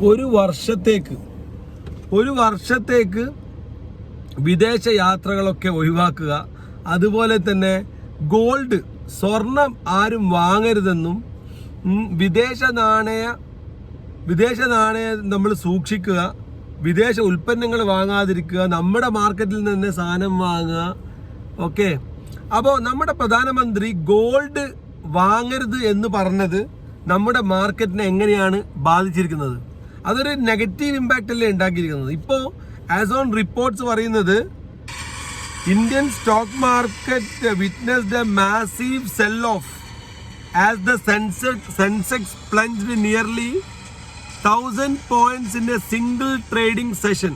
ഒരു വർഷത്തേക്ക് വിദേശ യാത്രകളൊക്കെ ഒഴിവാക്കുക. അതുപോലെ തന്നെ ഗോൾഡ്, സ്വർണം ആരും വാങ്ങരുതെന്നും വിദേശ നാണയം നമ്മൾ സൂക്ഷിക്കുക, വിദേശ ഉൽപ്പന്നങ്ങൾ വാങ്ങാതിരിക്കുക, നമ്മുടെ മാർക്കറ്റിൽ നിന്ന് സാധനം വാങ്ങുക. ഓക്കെ, അപ്പോൾ നമ്മുടെ പ്രധാനമന്ത്രി ഗോൾഡ് വാങ്ങരുത് എന്ന് പറഞ്ഞത് നമ്മുടെ മാർക്കറ്റിനെ എങ്ങനെയാണ് ബാധിച്ചിരിക്കുന്നത്? അതൊരു നെഗറ്റീവ് ഇമ്പാക്റ്റ് അല്ലേ ഉണ്ടാക്കിയിരിക്കുന്നത്. ഇപ്പോൾ ആസ് ഓൺ റിപ്പോർട്ട്സ് പറയുന്നത് Indian stock market witnessed a massive sell off as the Sensex plunged nearly 1000 points in a single trading session.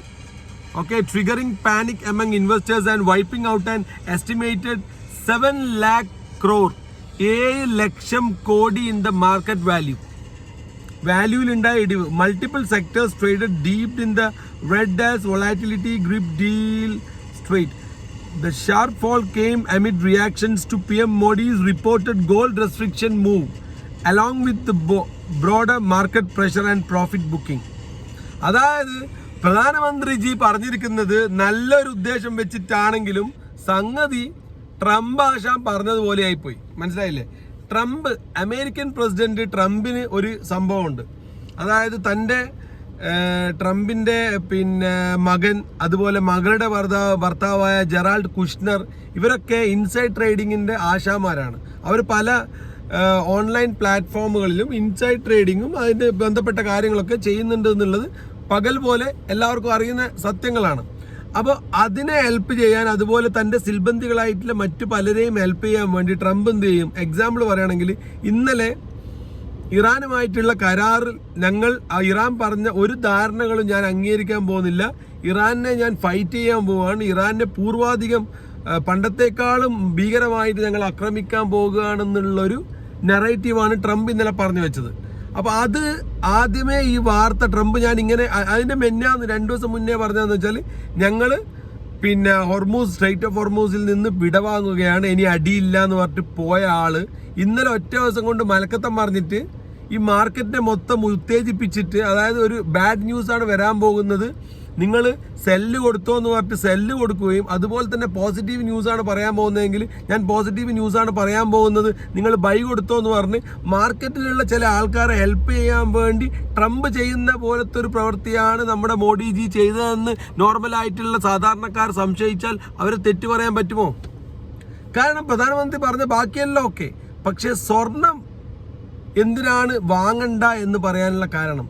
Okay, triggering panic among investors and wiping out an estimated 7 lakh crore, 7 lakh crore in the market value. വാല്യൂവിലുണ്ടായ ഇടിവ്. Multiple sectors traded deep in the red as volatility gripped deal straight. The sharp fall came amid reactions to PM Modi's reported gold restriction move, along with the broader market pressure and profit booking. അതായത് പ്രധാനമന്ത്രിജി പറഞ്ഞിരിക്കുന്നത് നല്ലൊരു ഉദ്ദേശം വെച്ചിട്ടാണെങ്കിലും സംഗതി Trump ആശാൻ പറഞ്ഞതുപോലെ ആയിപ്പോയി. മനസ്സിലായില്ലേ? American president ട്രംപിന് ഒരു സംഭവമുണ്ട്. അതായത് ട്രംപിന്റെ മകൻ, അതുപോലെ മകളുടെ ഭർത്താവായ ജെറാൾഡ് കുഷ്നർ, ഇവരൊക്കെ ഇൻസൈഡ് ട്രേഡിങ്ങിന്റെ ആശാമാരാണ്. അവർ പല ഓൺലൈൻ പ്ലാറ്റ്ഫോമുകളിലും ഇൻസൈഡ് ട്രേഡിങ്ങും അതിൻ്റെ ബന്ധപ്പെട്ട കാര്യങ്ങളൊക്കെ ചെയ്യുന്നുണ്ട് എന്നുള്ളത് പകൽ പോലെ എല്ലാവർക്കും അറിയുന്ന സത്യങ്ങളാണ്. അപ്പോൾ അതിനെ ഹെൽപ്പ് ചെയ്യാൻ, അതുപോലെ തൻ്റെ സിൽബന്ധികളായിട്ടുള്ള മറ്റു പലരെയും ഹെൽപ്പ് ചെയ്യാൻ വേണ്ടി ട്രംപ് എന്ത് ചെയ്യും? എക്സാമ്പിൾ പറയുകയാണെങ്കിൽ, ഇന്നലെ ഇറാനുമായിട്ടുള്ള കരാറിൽ ഇറാൻ പറഞ്ഞ ഒരു ധാരണകളും ഞാൻ അംഗീകരിക്കാൻ പോകുന്നില്ല, ഇറാനെ ഞാൻ ഫൈറ്റ് ചെയ്യാൻ പോവുകയാണ്, ഇറാനെ പൂർവാധികം പണ്ടത്തെക്കാളും ഭീകരമായിട്ട് ഞങ്ങൾ ആക്രമിക്കാൻ പോകുകയാണെന്നുള്ളൊരു നെറേറ്റീവാണ് ട്രംപ് ഇന്നലെ പറഞ്ഞു വെച്ചത്. അപ്പോൾ അത് ആദ്യമേ ഈ വാർത്ത ട്രംപ് അതിൻ്റെ 2 ദിവസം മുന്നേ പറഞ്ഞതെന്ന് വെച്ചാൽ, ഞങ്ങൾ സ്ട്രൈറ്റ് ഓഫ് ഹോർമൂസിൽ നിന്ന് വിടവാങ്ങുകയാണ്, ഇനി അടിയില്ല എന്ന് പറഞ്ഞിട്ട് പോയ ആള് ഇന്നലെ ഒറ്റ ദിവസം കൊണ്ട് മലക്കത്തം പറഞ്ഞിട്ട് ഈ മാർക്കറ്റിനെ മൊത്തം ഉത്തേജിപ്പിച്ചിട്ട്, അതായത് ഒരു ബാഡ് ന്യൂസാണ് വരാൻ പോകുന്നത്, നിങ്ങൾ സെല്ല് കൊടുത്തോ എന്ന് പറഞ്ഞിട്ട് സെല്ല് കൊടുക്കുകയും, അതുപോലെ തന്നെ പോസിറ്റീവ് ന്യൂസാണ് പറയാൻ പോകുന്നതെങ്കിൽ ഞാൻ പോസിറ്റീവ് ന്യൂസാണ് പറയാൻ പോകുന്നത്, നിങ്ങൾ ബൈ കൊടുത്തോ എന്ന് പറഞ്ഞ് മാർക്കറ്റിലുള്ള ചില ആൾക്കാരെ ഹെൽപ്പ് ചെയ്യാൻ വേണ്ടി ട്രംപ് ചെയ്യുന്ന പോലത്തെ ഒരു പ്രവൃത്തിയാണ് നമ്മുടെ മോഡിജി ചെയ്തതെന്ന് നോർമലായിട്ടുള്ള സാധാരണക്കാർ സംശയിച്ചാൽ അവരെ തെറ്റു പറയാൻ പറ്റുമോ? കാരണം പ്രധാനമന്ത്രി പറഞ്ഞ ബാക്കിയെല്ലാം ഓക്കെ, പക്ഷേ സ്വർണം എന്തിനാണ് വാങ്ങണ്ട എന്ന് പറയാനുള്ള കാരണം,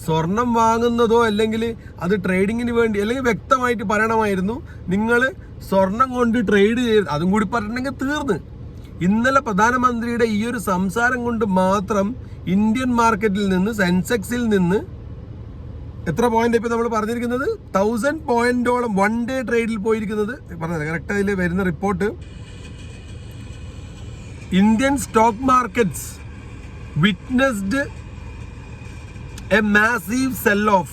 സ്വർണം വാങ്ങുന്നതോ അല്ലെങ്കിൽ അത് ട്രേഡിങ്ങിന് വേണ്ടി, അല്ലെങ്കിൽ വ്യക്തമായിട്ട് പറയണമായിരുന്നു, നിങ്ങൾ സ്വർണം കൊണ്ട് ട്രേഡ് ചെയ്ത്, അതും കൂടി പറഞ്ഞിട്ടുണ്ടെങ്കിൽ തീർന്ന്. ഇന്നലെ പ്രധാനമന്ത്രിയുടെ ഈ ഒരു സംസാരം കൊണ്ട് മാത്രം ഇന്ത്യൻ മാർക്കറ്റിൽ നിന്ന്, സെൻസെക്സിൽ നിന്ന് എത്ര പോയിന്റ് ഇപ്പോൾ നമ്മൾ പറഞ്ഞിരിക്കുന്നത്? 1000 പോയിന്റോളം 1 ഡേ ട്രേഡിൽ പോയിരിക്കുന്നത്. പറഞ്ഞത് കറക്റ്റ് അതിൽ വരുന്ന report, Indian stock markets witnessed a massive sell-off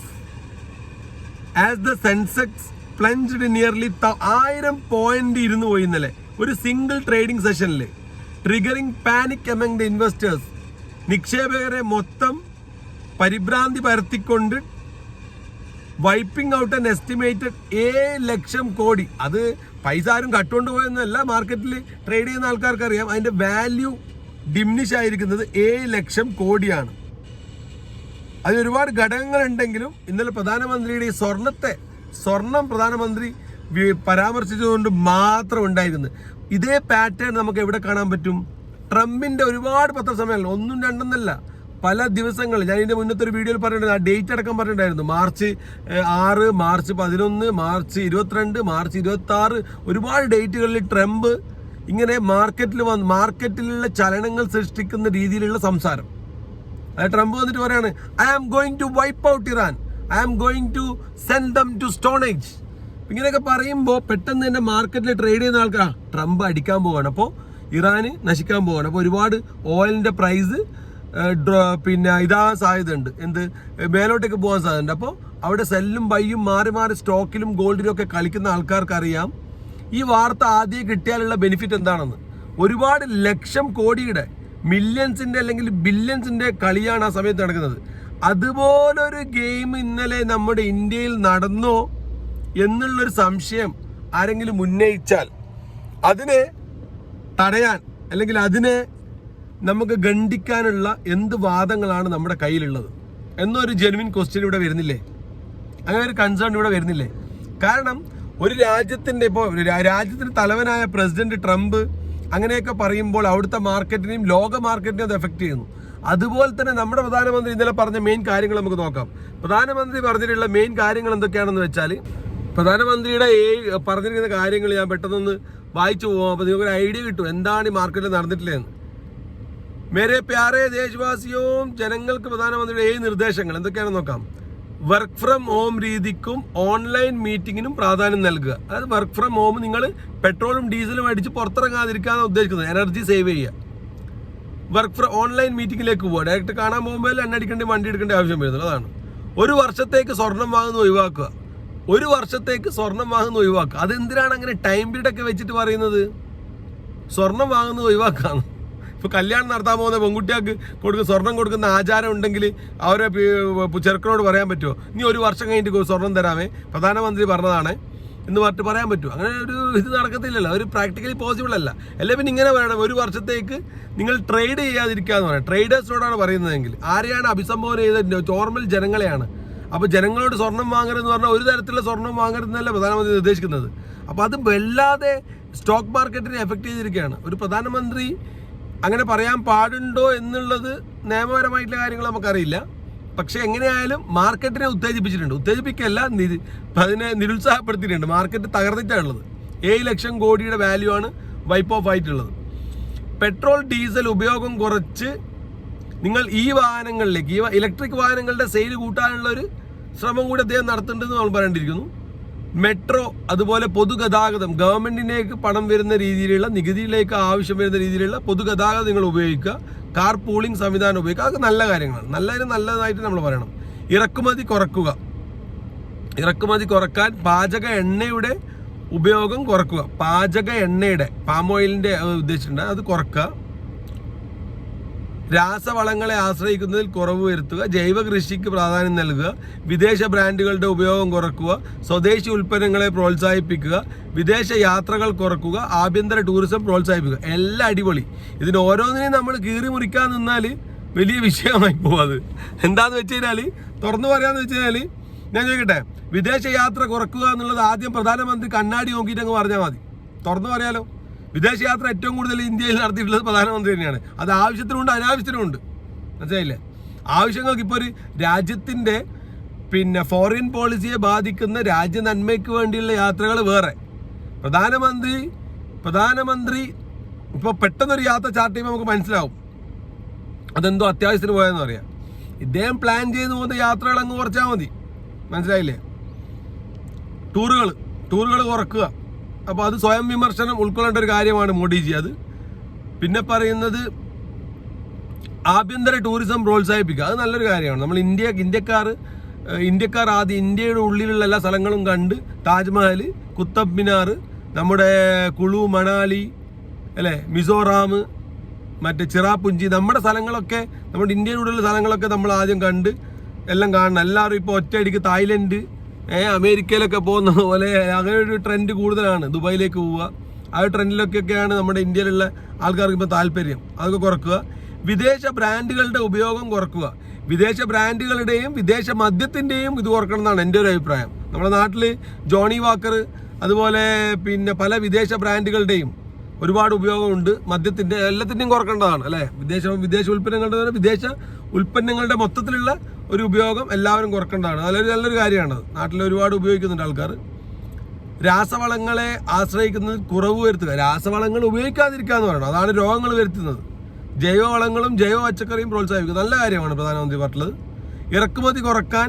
as the Sensex plunged nearly 1000 point ഇരുന്ന് പോയി ഇന്നലെ ഒരു സിംഗിൾ ട്രേഡിംഗ് സെഷനിൽ, triggering panic among the investors. നിക്ഷേപകരെ മൊത്തം പരിഭ്രാന്തി പരത്തിക്കൊണ്ട് wiping out an estimated 7 lakh crore. അത് പൈസ ആരും കട്ടുകൊണ്ട് പോയെന്നല്ല, മാർക്കറ്റിൽ ട്രേഡ് ചെയ്യുന്ന ആൾക്കാർക്ക് അറിയാം. അതിൻ്റെ വാല്യൂ ഡിമിനിഷ് ആയിരിക്കുന്നത് 7 ലക്ഷം കോടിയാണ്. അതിൽ ഒരുപാട് ഘടകങ്ങളുണ്ടെങ്കിലും ഇന്നലെ പ്രധാനമന്ത്രിയുടെ ഈ സ്വർണം പ്രധാനമന്ത്രി പരാമർശിച്ചുകൊണ്ട് മാത്രം ഉണ്ടായിരുന്നു. ഇതേ പാറ്റേൺ നമുക്ക് എവിടെ കാണാൻ പറ്റും? ട്രംപിന്റെ ഒരുപാട് പത്രസമ്മേളനം, 1, 2 എന്നല്ല, പല ദിവസങ്ങൾ. ഞാൻ ഇതിന്റെ മുന്നത്തെ ഒരു വീഡിയോയിൽ പറഞ്ഞിട്ടുണ്ട്, ആ ഡേറ്റ് അടക്കം പറഞ്ഞിട്ടുണ്ടായിരുന്നു. മാർച്ച് 6, മാർച്ച് 11, മാർച്ച് 22, മാർച്ച് 26, ഒരുപാട് ഡേറ്റുകളിൽ ട്രംപ് ഇങ്ങനെ മാർക്കറ്റിലുള്ള ചലനങ്ങൾ സൃഷ്ടിക്കുന്ന രീതിയിലുള്ള സംസാരം. ട്രംപ് വന്നിട്ട് പറയാണ്, I am going to wipe out Iran, I am going to send them to stone age. ഇങ്ങനെയൊക്കെ പറയുമ്പോൾ പെട്ടെന്ന് തന്നെ മാർക്കറ്റിൽ ട്രേഡ് ചെയ്യുന്ന ആൾക്കാർ ട്രംപ് അടിക്കാൻ പോവുകയാണ്, അപ്പോൾ ഇറാന് നശിക്കാൻ പോവുകയാണ്, അപ്പോൾ ഒരുപാട് ഓയിലിൻ്റെ പ്രൈസ് ഇതാകാൻ സാധ്യതയുണ്ട്, മേലോട്ടേക്ക് പോകാൻ സാധ്യതയുണ്ട്. അപ്പോൾ അവിടെ സെല്ലും ബൈയും മാറി മാറി സ്റ്റോക്കിലും ഗോൾഡിലും ഒക്കെ കളിക്കുന്ന ആൾക്കാർക്ക് അറിയാം ഈ വാർത്ത ആദ്യം കിട്ടിയാലുള്ള ബെനിഫിറ്റ് എന്താണെന്ന്. ഒരുപാട് ലക്ഷം കോടിയുടെ, മില്യൺസിൻ്റെ അല്ലെങ്കിൽ ബില്യൺസിൻ്റെ കളിയാണ് ആ സമയത്ത് നടക്കുന്നത്. അതുപോലൊരു ഗെയിം ഇന്നലെ നമ്മുടെ ഇന്ത്യയിൽ നടന്നോ എന്നുള്ളൊരു സംശയം ആരെങ്കിലും ഉന്നയിച്ചാൽ അതിനെ തടയാൻ അല്ലെങ്കിൽ അതിനെ നമുക്ക് ഖണ്ഡിക്കാനുള്ള എന്ത് വാദങ്ങളാണ് നമ്മുടെ കയ്യിലുള്ളത് എന്നൊരു ജെനുവിൻ ക്വസ്റ്റ്യൻ ഇവിടെ വരുന്നില്ലേ? അങ്ങനെ ഒരു കൺസേൺ ഇവിടെ വരുന്നില്ലേ? കാരണം ഒരു രാജ്യത്തിൻ്റെ ഇപ്പോൾ രാജ്യത്തിൻ്റെ തലവനായ പ്രസിഡന്റ് ട്രംപ് അങ്ങനെയൊക്കെ പറയുമ്പോൾ അവിടുത്തെ മാർക്കറ്റിനെയും ലോക മാർക്കറ്റിനെയും അത് എഫക്റ്റ് ചെയ്യുന്നു. അതുപോലെ തന്നെ നമ്മുടെ പ്രധാനമന്ത്രി ഇന്നലെ പറഞ്ഞ മെയിൻ കാര്യങ്ങൾ നമുക്ക് നോക്കാം. പ്രധാനമന്ത്രി പറഞ്ഞിട്ടുള്ള മെയിൻ കാര്യങ്ങൾ എന്തൊക്കെയാണെന്ന് വെച്ചാൽ, പ്രധാനമന്ത്രിയുടെ പറഞ്ഞിരിക്കുന്ന കാര്യങ്ങൾ ഞാൻ പെട്ടെന്നൊന്ന് വായിച്ചു പോകാം. അപ്പോൾ നിങ്ങൾക്കൊരു ഐഡിയ കിട്ടും എന്താണ് ഈ മാർക്കറ്റിൽ നടന്നിട്ടില്ലെന്ന്. മേരെ പ്യാരെ ദേശവാസിയും ജനങ്ങൾക്ക് പ്രധാനമന്ത്രിയുടെ നിർദ്ദേശങ്ങൾ എന്തൊക്കെയാണെന്ന് നോക്കാം. വർക്ക് ഫ്രം ഹോം രീതിക്കും ഓൺലൈൻ മീറ്റിങ്ങിനും പ്രാധാന്യം നൽകുക. അതായത് വർക്ക് ഫ്രം ഹോം നിങ്ങൾ പെട്രോളും ഡീസലും അടിച്ച് പുറത്തിറങ്ങാതിരിക്കാനാണ് ഉദ്ദേശിക്കുന്നത്, എനർജി സേവ് ചെയ്യുക. വർക്ക് ഫ്രം ഓൺലൈൻ മീറ്റിങ്ങിലേക്ക് പോവുക. ഡയറക്റ്റ് കാണാൻ പോകുമ്പോൾ എണ്ണ അടിക്കേണ്ടി വണ്ടി എടുക്കേണ്ട ആവശ്യം വരുന്നത്. അതാണ്. ഒരു വർഷത്തേക്ക് സ്വർണം വാങ്ങുന്ന ഒഴിവാക്കുക. ഒരു വർഷത്തേക്ക് സ്വർണം വാങ്ങുന്ന ഒഴിവാക്കുക. അതെന്തിനാണ് അങ്ങനെ ടൈം പീരീഡ് ഒക്കെ വെച്ചിട്ട് പറയുന്നത്? സ്വർണം വാങ്ങുന്നത് ഒഴിവാക്കാന്ന്. ഇപ്പോൾ കല്യാണം നടത്താൻ പോകുന്ന പെൺകുട്ടികൾക്ക് സ്വർണം കൊടുക്കുന്ന ആചാരം ഉണ്ടെങ്കിൽ അവരെ ചെറുക്കനോട് പറയാൻ പറ്റുമോ നീ ഒരു വർഷം കഴിഞ്ഞിട്ട് സ്വർണം തരാമേ പ്രധാനമന്ത്രി പറഞ്ഞതാണ് എന്ന് പറഞ്ഞിട്ട് പറയാൻ പറ്റുമോ? അങ്ങനെ ഒരു ഇത് നടക്കത്തില്ലല്ലോ, ഒരു പ്രാക്ടിക്കലി പോസിബിൾ അല്ല. അല്ലെ പിന്നെ ഇങ്ങനെ പറയണം, ഒരു വർഷത്തേക്ക് നിങ്ങൾ ട്രേഡ് ചെയ്യാതിരിക്കുക എന്ന് പറയാം. ട്രേഡേഴ്സിനോടാണ് പറയുന്നതെങ്കിൽ ആരെയാണ് അഭിസംബോധന ചെയ്തത്? നോർമൽ ജനങ്ങളെയാണ്. അപ്പോൾ ജനങ്ങളോട് സ്വർണം വാങ്ങരുതെന്ന് പറഞ്ഞാൽ ഒരു തരത്തിലുള്ള സ്വർണം വാങ്ങരുതെന്നല്ല പ്രധാനമന്ത്രി നിർദ്ദേശിക്കുന്നത്. അപ്പോൾ അത് വല്ലാതെ സ്റ്റോക്ക് മാർക്കറ്റിനെ എഫക്റ്റ് ചെയ്തിരിക്കുകയാണ്. ഒരു പ്രധാനമന്ത്രി അങ്ങനെ പറയാൻ പാടുണ്ടോ എന്നുള്ളത് നിയമപരമായിട്ടുള്ള കാര്യങ്ങൾ നമുക്കറിയില്ല. പക്ഷെ എങ്ങനെയായാലും മാർക്കറ്റിനെ ഉത്തേജിപ്പിച്ചിട്ടുണ്ട്. ഉത്തേജിപ്പിക്കല്ല, അതിനെ നിരുത്സാഹപ്പെടുത്തിയിട്ടുണ്ട്. മാർക്കറ്റ് തകർന്നിട്ടാണുള്ളത്. 7 ലക്ഷം കോടിയുടെ വാല്യൂ ആണ് വൈപ്പ് ഓഫ് ആയിട്ടുള്ളത്. പെട്രോൾ ഡീസൽ ഉപയോഗം കുറച്ച് നിങ്ങൾ ഈ വാഹനങ്ങളിലേക്ക്, ഈ ഇലക്ട്രിക് വാഹനങ്ങളുടെ സെയിൽ കൂട്ടാനുള്ള ഒരു ശ്രമം കൂടി അദ്ദേഹം നടത്തുന്നുണ്ടെന്ന് നമ്മൾ പറയേണ്ടിയിരിക്കുന്നു. മെട്രോ അതുപോലെ പൊതുഗതാഗതം, ഗവൺമെന്റിലേക്ക് പണം വരുന്ന രീതിയിലുള്ള, നികുതിയിലേക്ക് ആവശ്യം വരുന്ന രീതിയിലുള്ള പൊതുഗതാഗതം നിങ്ങൾ ഉപയോഗിക്കുക. കാർ പൂളിംഗ് സംവിധാനം ഉപയോഗിക്കുക. അതൊക്കെ നല്ല കാര്യങ്ങളാണ്. നല്ലതായിട്ട് നമ്മൾ പറയണം. ഇറക്കുമതി കുറക്കുക. ഇറക്കുമതി കുറക്കാൻ പാചക എണ്ണയുടെ ഉപയോഗം കുറക്കുക. പാചക എണ്ണയുടെ പാം ഓയിലിൻ്റെ ഉദ്ദേശിച്ചിട്ടുണ്ട്, അത് കുറക്കുക. രാസവളങ്ങളെ ആശ്രയിക്കുന്നതിൽ കുറവ് വരുത്തുക. ജൈവ കൃഷിക്ക് പ്രാധാന്യം നൽകുക. വിദേശ ബ്രാൻഡുകളുടെ ഉപയോഗം കുറക്കുക. സ്വദേശി ഉൽപ്പന്നങ്ങളെ പ്രോത്സാഹിപ്പിക്കുക. വിദേശ യാത്രകൾ കുറക്കുക. ആഭ്യന്തര ടൂറിസം പ്രോത്സാഹിപ്പിക്കുക. എല്ലാം അടിപൊളി. ഇതിന് ഓരോന്നിനെയും നമ്മൾ കീറി മുറിക്കാൻ നിന്നാൽ വലിയ വിഷയമായി പോകും. അത് എന്താന്ന് വെച്ച് കഴിഞ്ഞാൽ, തുറന്നു പറയാന്ന് വെച്ച് കഴിഞ്ഞാൽ, ഞാൻ ചോദിക്കട്ടെ, വിദേശ യാത്ര കുറക്കുക എന്നുള്ളത് ആദ്യം പ്രധാനമന്ത്രി കണ്ണാടി നോക്കിയിട്ട് അങ്ങ് പറഞ്ഞാൽ മതി. തുറന്നു പറയാലോ. വിദേശയാത്ര ഏറ്റവും കൂടുതൽ ഇന്ത്യയിൽ നടത്തിയിട്ടുള്ളത് പ്രധാനമന്ത്രി തന്നെയാണ്. അത് ആവശ്യത്തിനുണ്ട്, അനാവശ്യത്തിനുമുണ്ട്. മനസ്സിലായില്ലേ? ആവശ്യങ്ങൾക്ക് ഇപ്പോൾ ഒരു രാജ്യത്തിൻ്റെ ഫോറിൻ പോളിസിയെ ബാധിക്കുന്ന രാജ്യ നന്മയ്ക്ക് വേണ്ടിയുള്ള യാത്രകൾ വേറെ. പ്രധാനമന്ത്രി ഇപ്പോൾ പെട്ടെന്നൊരു യാത്ര ചാർട്ട് ചെയ്യുമ്പോൾ നമുക്ക് മനസ്സിലാവും അതെന്തോ അത്യാവശ്യത്തിന് പോയെന്ന് പറയാം. ഇദ്ദേഹം പ്ലാൻ ചെയ്ത് പോകുന്ന യാത്രകൾ അങ്ങ് കുറച്ചാൽ മതി. മനസ്സിലായില്ലേ? ടൂറുകൾ കുറക്കുക. അപ്പോൾ അത് സ്വയം വിമർശനം ഉൾക്കൊള്ളേണ്ട ഒരു കാര്യമാണ് മോഡിജി. അത് പിന്നെ പറയുന്നത് ആഭ്യന്തര ടൂറിസം പ്രോത്സാഹിപ്പിക്കുക. അത് നല്ലൊരു കാര്യമാണ്. നമ്മൾ ഇന്ത്യക്കാർ ആദ്യം ഇന്ത്യയുടെ ഉള്ളിലുള്ള എല്ലാ സ്ഥലങ്ങളും കണ്ട്, താജ്മഹൽ, കുത്തബ് മിനാർ, നമ്മുടെ കുളു, മണാലി, അല്ലേ, മിസോറാം, മറ്റേ ചിറാപുഞ്ചി, നമ്മുടെ സ്ഥലങ്ങളൊക്കെ, നമ്മുടെ ഇന്ത്യയുടെ ഉള്ളിലുള്ള സ്ഥലങ്ങളൊക്കെ നമ്മൾ ആദ്യം കണ്ട് എല്ലാം കാണണം. എല്ലാവരും ഇപ്പോൾ ഒറ്റയടിക്ക് തായ്ലൻഡ്, അമേരിക്കയിലൊക്കെ പോകുന്ന പോലെ അങ്ങനെ ഒരു ട്രെൻഡ് കൂടുതലാണ്. ദുബായിലേക്ക് പോവുക, ആ ഒരു ട്രെൻഡിലൊക്കെയാണ് നമ്മുടെ ഇന്ത്യയിലുള്ള ആൾക്കാർക്ക് ഇപ്പോൾ താല്പര്യം. അതൊക്കെ കുറക്കുക. വിദേശ ബ്രാൻഡുകളുടെ ഉപയോഗം കുറക്കുക. വിദേശ ബ്രാൻഡുകളുടെയും വിദേശ മദ്യത്തിൻ്റെയും ഇത് കുറക്കണം എന്നാണ് എൻ്റെ ഒരു അഭിപ്രായം. നമ്മുടെ നാട്ടിൽ ജോണി വാക്കർ അതുപോലെ പല വിദേശ ബ്രാൻഡുകളുടെയും ഒരുപാട് ഉപയോഗമുണ്ട്. മദ്യത്തിൻ്റെ എല്ലാത്തിൻ്റെയും കുറക്കേണ്ടതാണ്, അല്ലേ? വിദേശ ഉൽപ്പന്നങ്ങളുടെ മൊത്തത്തിലുള്ള ഒരു ഉപയോഗം എല്ലാവരും കുറക്കേണ്ടതാണ്. നല്ലൊരു കാര്യമാണ്. നാട്ടിൽ ഒരുപാട് ഉപയോഗിക്കുന്നുണ്ട് ആൾക്കാർ. രാസവളങ്ങളെ ആശ്രയിക്കുന്നതിൽ കുറവ് വരുത്തുക. രാസവളങ്ങൾ ഉപയോഗിക്കാതിരിക്കുക എന്ന് പറയണം. അതാണ് രോഗങ്ങൾ വരുത്തുന്നത്. ജൈവവളങ്ങളും ജൈവ പച്ചക്കറിയും പ്രോത്സാഹിപ്പിക്കുക. നല്ല കാര്യമാണ് പ്രധാനമന്ത്രി പറഞ്ഞത്. ഇറക്കുമതി കുറക്കാൻ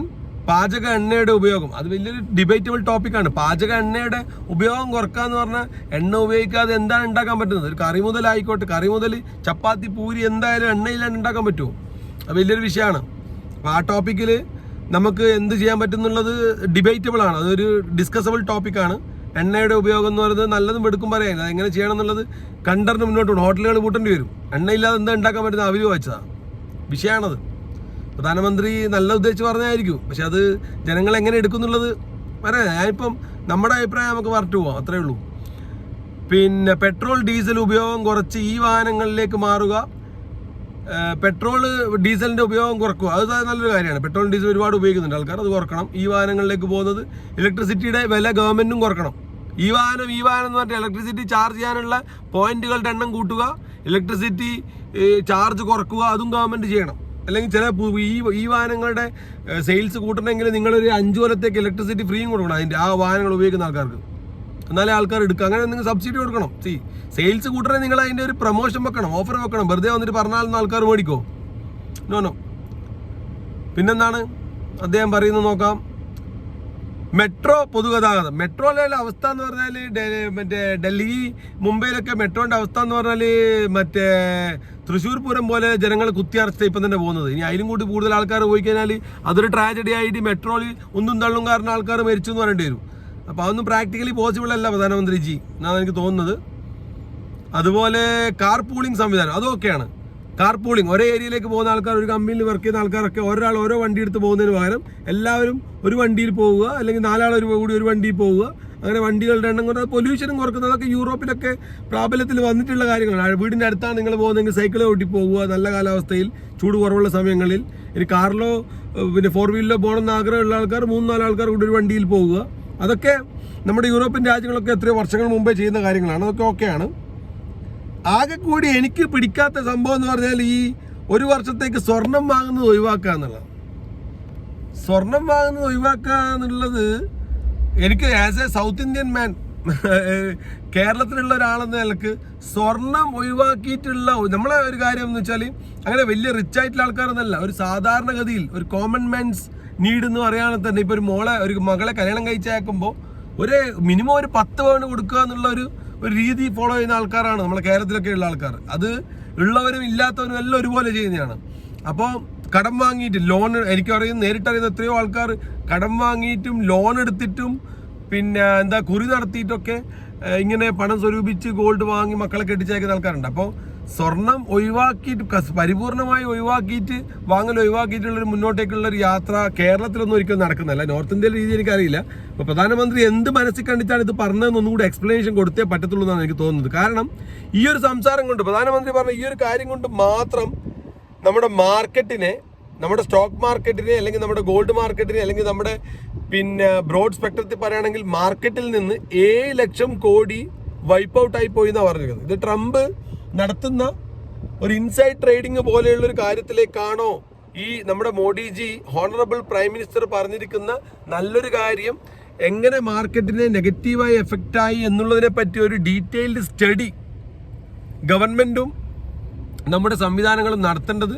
പാചക എണ്ണയുടെ ഉപയോഗം, അത് വലിയൊരു ഡിബേറ്റബിൾ ടോപ്പിക്കാണ്. പാചക എണ്ണയുടെ ഉപയോഗം കുറക്കുക എന്ന് പറഞ്ഞാൽ എണ്ണ ഉപയോഗിക്കാതെ എന്താണ് ഉണ്ടാക്കാൻ പറ്റുന്നത്? ഒരു കറി മുതലായിക്കോട്ടെ, കറി മുതൽ ചപ്പാത്തി, പൂരി എന്തായാലും എണ്ണയിലാണ് ഉണ്ടാക്കാൻ പറ്റുമോ? അത് വലിയൊരു വിഷയമാണ്. അപ്പോൾ ആ ടോപ്പിക്കിൽ നമുക്ക് എന്ത് ചെയ്യാൻ പറ്റുന്നുള്ളത് ഡിബേറ്റബിൾ ആണ്. അതൊരു ഡിസ്കസബിൾ ടോപ്പിക്കാണ്. എണ്ണയുടെ ഉപയോഗം എന്ന് പറയുന്നത് നല്ലതും എടുക്കും പറയാൻ, അത് എങ്ങനെ ചെയ്യണം എന്നുള്ളത് കണ്ടറിന് മുന്നോട്ട് പോകും. ഹോട്ടലുകൾ കൂട്ടേണ്ടി വരും. എണ്ണയില്ലാതെ എന്താ ഉണ്ടാക്കാൻ പറ്റുന്ന അവർ വെച്ചതാണ് വിഷയമാണത്. പ്രധാനമന്ത്രി നല്ല ഉദ്ദേശിച്ച് പറഞ്ഞായിരിക്കും, പക്ഷെ അത് ജനങ്ങൾ എങ്ങനെ എടുക്കുന്നുള്ളത് പറയാം. ഞാനിപ്പം നമ്മുടെ അഭിപ്രായം നമുക്ക് പറഞ്ഞു പോവാം, അത്രേ ഉള്ളൂ. പിന്നെ പെട്രോൾ ഡീസൽ ഉപയോഗം കുറച്ച് ഈ വാഹനങ്ങളിലേക്ക് മാറുക, പെട്രോൾ ഡീസലിൻ്റെ ഉപയോഗം കുറക്കുക, അത് നല്ലൊരു കാര്യമാണ്. പെട്രോൾ ഡീസൽ ഒരുപാട് ഉപയോഗിക്കുന്നുണ്ട് ആൾക്കാർ, അത് കുറക്കണം. ഈ വാഹനങ്ങളിലേക്ക് പോകുന്നത് ഇലക്ട്രിസിറ്റിയുടെ വില ഗവൺമെൻറ്റും കുറക്കണം. ഈ വാഹനം എന്ന് പറഞ്ഞാൽ ഇലക്ട്രിസിറ്റി ചാർജ് ചെയ്യാനുള്ള പോയിന്റുകളുടെ എണ്ണം കൂട്ടുക, ഇലക്ട്രിസിറ്റി ചാർജ് കുറക്കുക, അതും ഗവൺമെൻറ് ചെയ്യണം. അല്ലെങ്കിൽ ചില ഈ വാഹനങ്ങളുടെ സെയിൽസ് കൂട്ടണമെങ്കിൽ നിങ്ങളൊരു 5 കൊല്ലത്തേക്ക് ഇലക്ട്രിസിറ്റി ഫ്രീയും കൊടുക്കണം അതിൻ്റെ ആ വാഹനങ്ങൾ ഉപയോഗിക്കുന്ന ആൾക്കാർക്ക്, എന്നാലേ ആൾക്കാർ എടുക്കുക. അങ്ങനെ നിങ്ങൾ സബ്സിഡി കൊടുക്കണം. സെയിൽസ് കൂട്ടണേ നിങ്ങൾ അതിൻ്റെ ഒരു പ്രൊമോഷൻ വെക്കണം, ഓഫർ വെക്കണം. വെറുതെ വന്നിട്ട് പറഞ്ഞാലൊന്നും ആൾക്കാർ മേടിക്കോ? നോ. പിന്നെന്താണ് അദ്ദേഹം പറയുന്നത് നോക്കാം. മെട്രോ പൊതുഗതാഗതം, മെട്രോയിലെ അവസ്ഥ എന്ന് പറഞ്ഞാൽ മറ്റേ ഡൽഹി മുംബൈയിലൊക്കെ മെട്രോൻ്റെ അവസ്ഥ എന്ന് പറഞ്ഞാൽ മറ്റേ തൃശ്ശൂർ പൂരം പോലെ ജനങ്ങൾ കുത്തിയറച്ച ഇപ്പം തന്നെ പോകുന്നത്. ഇനി അതിലും കൂടി കൂടുതൽ ആൾക്കാർ പോയി കഴിഞ്ഞാൽ അതൊരു ട്രാജഡി ആയിട്ട് മെട്രോയിൽ ഒന്നും തള്ളും കാരണം ആൾക്കാർ മരിച്ചു എന്ന് പറയേണ്ടി വരും. അപ്പോൾ അതൊന്നും പ്രാക്ടിക്കലി പോസിബിൾ അല്ല പ്രധാനമന്ത്രിജി എന്നാണ് എനിക്ക് തോന്നുന്നത്. അതുപോലെ കാർ പൂളിംഗ് സംവിധാനം അതും ഒക്കെയാണ്. കാർ പൂളിംഗ്, ഒരേ ഏരിയയിലേക്ക് പോകുന്ന ആൾക്കാർ, ഒരു കമ്പനിയിൽ വർക്ക് ചെയ്യുന്ന ആൾക്കാരൊക്കെ ഒരാൾ ഓരോ വണ്ടി എടുത്ത് പോകുന്നതിന് പകരം എല്ലാവരും ഒരു വണ്ടിയിൽ പോവുക, അല്ലെങ്കിൽ 4 ആൾ കൂടി ഒരു വണ്ടിയിൽ പോവുക. അങ്ങനെ വണ്ടികളുടെ എണ്ണം കൊണ്ട് പൊല്യൂഷനും കുറക്കുന്നതൊക്കെ യൂറോപ്പിലൊക്കെ പ്രാബല്യത്തിൽ വന്നിട്ടുള്ള കാര്യങ്ങളാണ്. വീടിൻ്റെ അടുത്താണ് നിങ്ങൾ പോകുന്നതെങ്കിൽ സൈക്കിൾ ഓട്ടി പോവുക, നല്ല കാലാവസ്ഥയിൽ ചൂട് കുറവുള്ള സമയങ്ങളിൽ. ഇനി കാറിലോ പിന്നെ 4 വീലറിലോ പോകണമെന്ന് ആഗ്രഹമുള്ള ആൾക്കാർ 3-4 ആൾക്കാർ കൂടി ഒരു വണ്ടിയിൽ പോവുക. അതൊക്കെ നമ്മുടെ യൂറോപ്യൻ രാജ്യങ്ങളൊക്കെ എത്രയോ വർഷങ്ങൾ മുമ്പേ ചെയ്യുന്ന കാര്യങ്ങളാണ്. അതൊക്കെ ഓക്കെയാണ്. ആകെ കൂടി എനിക്ക് പിടിക്കാത്ത സംഭവം എന്ന് പറഞ്ഞാൽ ഈ 1 വർഷത്തേക്ക് സ്വർണം വാങ്ങുന്നത് ഒഴിവാക്കുക എന്നുള്ളത്. സ്വർണം വാങ്ങുന്നത് ഒഴിവാക്കുക എന്നുള്ളത് എനിക്ക് ആസ് എ സൗത്ത് ഇന്ത്യൻ മാൻ, കേരളത്തിലുള്ള ഒരാളെന്ന നിലക്ക് സ്വർണം ഒഴിവാക്കിയിട്ടുള്ള നമ്മളെ ഒരു കാര്യം എന്ന് വെച്ചാൽ അങ്ങനെ വലിയ റിച്ച് ആയിട്ടുള്ള ആൾക്കാരൊന്നല്ല, ഒരു സാധാരണഗതിയിൽ ഒരു കോമൺ മാൻസ് നീഡ് എന്ന് പറയുകയാണെങ്കിൽ തന്നെ ഇപ്പോൾ ഒരു മകളെ കല്യാണം കഴിച്ചേക്കുമ്പോൾ മിനിമം ഒരു 10 പവന് കൊടുക്കുക എന്നുള്ള ഒരു രീതി ഫോളോ ചെയ്യുന്ന ആൾക്കാരാണ് നമ്മളെ കേരളത്തിലൊക്കെ ഉള്ള ആൾക്കാർ. അത് ഉള്ളവരും ഇല്ലാത്തവരും എല്ലാം ഒരുപോലെ ചെയ്യുന്നതാണ്. അപ്പോൾ കടം വാങ്ങിയിട്ട് ലോൺ, എനിക്കറിയുന്ന നേരിട്ടറിയുന്ന എത്രയോ ആൾക്കാർ കടം വാങ്ങിയിട്ടും ലോൺ എടുത്തിട്ടും പിന്നെ കുറി നടത്തിയിട്ടൊക്കെ ഇങ്ങനെ പണം സ്വരൂപിച്ച് ഗോൾഡ് വാങ്ങി മക്കളെ കെട്ടിച്ചയക്കുന്ന ആൾക്കാരുണ്ട്. അപ്പോൾ സ്വർണം ഒഴിവാക്കിയിട്ട് പരിപൂർണമായി ഒഴിവാക്കിയിട്ടുള്ളൊരു മുന്നോട്ടേക്കുള്ളൊരു യാത്ര കേരളത്തിലൊന്നും ഒരിക്കലും നടക്കുന്നില്ല. നോർത്ത് ഇന്ത്യയിലെ രീതി എനിക്കറിയില്ല. അപ്പോൾ പ്രധാനമന്ത്രി എന്ത് മനസ്സിൽ കണ്ടിട്ടാണ് ഇത് പറഞ്ഞതെന്നൊന്നും കൂടി എക്സ്പ്ലനേഷൻ കൊടുത്തേ പറ്റത്തുള്ളൂ എന്നാണ് എനിക്ക് തോന്നുന്നത്. കാരണം ഈ ഒരു സംസാരം കൊണ്ട്, പ്രധാനമന്ത്രി പറഞ്ഞ ഈ ഒരു കാര്യം കൊണ്ട് മാത്രം നമ്മുടെ മാർക്കറ്റിനെ, നമ്മുടെ സ്റ്റോക്ക് മാർക്കറ്റിനെ, അല്ലെങ്കിൽ നമ്മുടെ ഗോൾഡ് മാർക്കറ്റിനെ, അല്ലെങ്കിൽ നമ്മുടെ ബ്രോഡ് സ്പെക്ട്രത്തിൽ പറയുകയാണെങ്കിൽ മാർക്കറ്റിൽ നിന്ന് 7 ലക്ഷം കോടി വൈപ്പ് ഔട്ടായി പോയി എന്നാണ് പറഞ്ഞിരിക്കുന്നത്. ഇത് ട്രംപ് നടത്തുന്ന ഒരു ഇൻസൈഡ് ട്രേഡിംഗ് പോലെയുള്ളൊരു കാര്യത്തിലേക്കാണോ ഈ നമ്മുടെ മോഡിജി ഹോണറബിൾ പ്രൈം മിനിസ്റ്റർ പറഞ്ഞിരിക്കുന്ന നല്ലൊരു കാര്യം എങ്ങനെ മാർക്കറ്റിനെ നെഗറ്റീവായി എഫക്റ്റായി എന്നുള്ളതിനെ പറ്റി ഒരു ഡീറ്റെയിൽഡ് സ്റ്റഡി ഗവൺമെൻറ്റും നമ്മുടെ സംവിധാനങ്ങളും നടത്തേണ്ടത്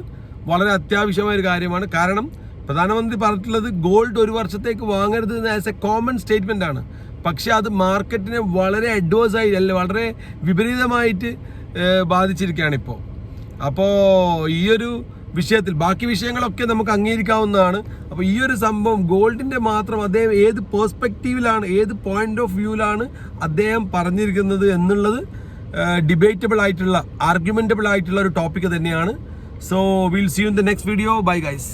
വളരെ അത്യാവശ്യമായ ഒരു കാര്യമാണ്. കാരണം പ്രധാനമന്ത്രി പറഞ്ഞിട്ടുള്ളത് ഗോൾഡ് 1 വർഷത്തേക്ക് വാങ്ങരുത് എന്ന് ആസ് എ കോമൺ സ്റ്റേറ്റ്മെൻ്റ് ആണ്. പക്ഷേ അത് മാർക്കറ്റിനെ വളരെ അഡ്വേഴ്സായി, അല്ല വളരെ വിപരീതമായിട്ട് ബാധിച്ചിരിക്കുകയാണ് ഇപ്പോൾ. അപ്പോൾ ഈ ഒരു വിഷയത്തിൽ ബാക്കി വിഷയങ്ങളൊക്കെ നമുക്ക് അംഗീകരിക്കാവുന്നതാണ്. അപ്പോൾ ഈ ഒരു സംഭവം ഗോൾഡിൻ്റെ മാത്രം അദ്ദേഹം ഏത് പേഴ്സ്പെക്റ്റീവിലാണ്, ഏത് പോയിന്റ് ഓഫ് വ്യൂവിലാണ് അദ്ദേഹം പറഞ്ഞിരിക്കുന്നത് എന്നുള്ളത് ഡിബേറ്റബിൾ ആയിട്ടുള്ള, ആർഗ്യുമെൻറ്റബിൾ ആയിട്ടുള്ള ഒരു ടോപ്പിക് തന്നെയാണ്. So will see you in the next video. Bye guys.